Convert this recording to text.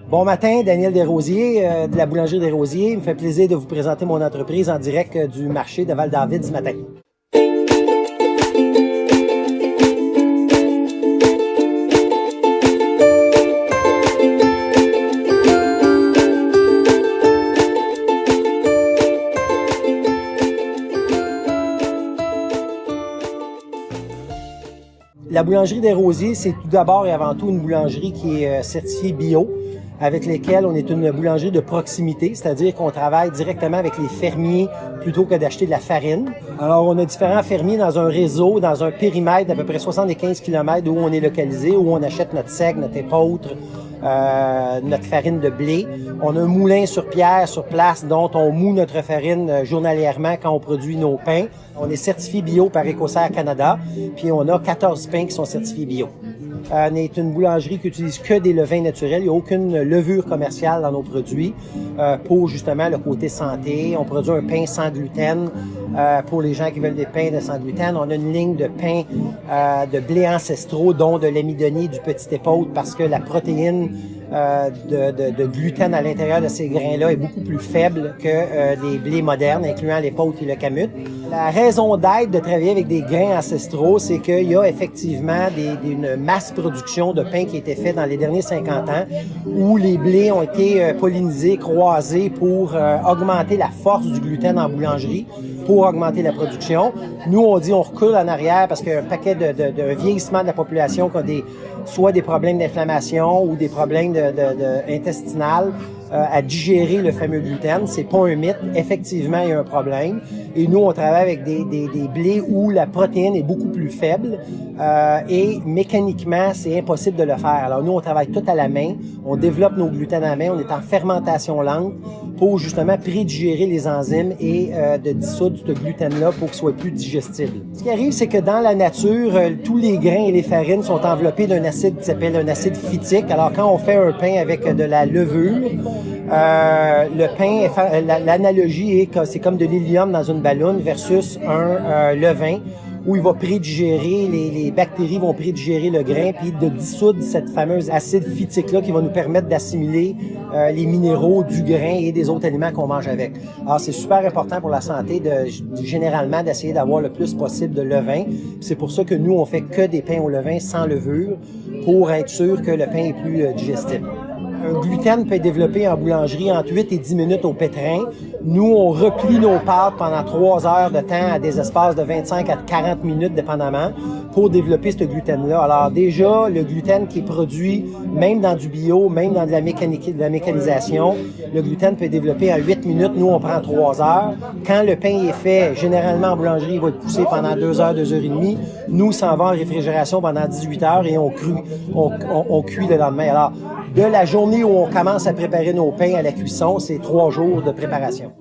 Bon matin, Daniel Desrosiers de la Boulangerie Desrosiers. Il me fait plaisir de vous présenter mon entreprise en direct du marché de Val-David ce matin. La Boulangerie Desrosiers, c'est tout d'abord et avant tout une boulangerie qui est certifiée bio, avec lesquelles on est une boulangerie de proximité, c'est-à-dire qu'on travaille directement avec les fermiers plutôt que d'acheter de la farine. Alors, on a différents fermiers dans un réseau, dans un périmètre d'à peu près 75 km où on est localisé, où on achète notre seigle, notre épeautre, notre farine de blé. On a un moulin sur pierre sur place dont on moud notre farine journalièrement quand on produit nos pains. On est certifié bio par Écossaire Canada, puis on a 14 pains qui sont certifiés bio. On est une boulangerie qui utilise que des levains naturels. Il n'y a aucune levure commerciale dans nos produits pour justement le côté santé. On produit un pain sans gluten pour les gens qui veulent des pains sans gluten. On a une ligne de pains de blé ancestraux, dont de l'amidonier du petit épeautre, parce que la protéine de gluten à l'intérieur de ces grains-là est beaucoup plus faible que les blés modernes, incluant l'épeautre et le kamut. La raison d'être de travailler avec des grains ancestraux, c'est qu'il y a effectivement une masse production de pain qui a été faite dans les derniers 50 ans, où les blés ont été pollinisés, croisés pour augmenter la force du gluten en boulangerie, pour augmenter la production. Nous, on dit on recule en arrière parce qu'il y a un paquet de vieillissement de la population qui a soit des problèmes d'inflammation ou des problèmes intestinales à digérer le fameux gluten. C'est pas un mythe. Effectivement, il y a un problème. Et nous, on travaille avec des blés où la protéine est beaucoup plus faible et mécaniquement, c'est impossible de le faire. Alors nous, on travaille tout à la main. On développe nos gluten à la main. On est en fermentation lente pour justement prédigérer les enzymes et de dissoudre ce gluten-là pour qu'il soit plus digestible. Ce qui arrive, c'est que dans la nature, tous les grains et les farines sont enveloppés d'un acide qui s'appelle un acide phytique. Alors quand on fait un pain avec de la levure, le pain, l'analogie est que c'est comme de l'hélium dans une balloune versus un levain où il va prédigérer, les bactéries vont prédigérer le grain puis de dissoudre cette fameuse acide phytique-là qui va nous permettre d'assimiler les minéraux du grain et des autres aliments qu'on mange avec. Alors, c'est super important pour la santé généralement d'essayer d'avoir le plus possible de levain. C'est pour ça que nous, on fait que des pains au levain sans levure pour être sûr que le pain est plus digestible. Un gluten peut être développé en boulangerie entre 8 et 10 minutes au pétrin. Nous, on replie nos pâtes pendant 3 heures de temps à des espaces de 25 à 40 minutes, dépendamment, pour développer ce gluten-là. Alors déjà, le gluten qui est produit, même dans du bio, même dans de la mécanisation, le gluten peut être développé en 8 minutes. Nous, on prend 3 heures. Quand le pain est fait, généralement en boulangerie, il va être poussé pendant 2 heures, 2 heures et demie. Nous, ça en va en réfrigération pendant 18 heures et on cuit le lendemain. Alors, de la journée où on commence à préparer nos pains à la cuisson, c'est 3 jours de préparation.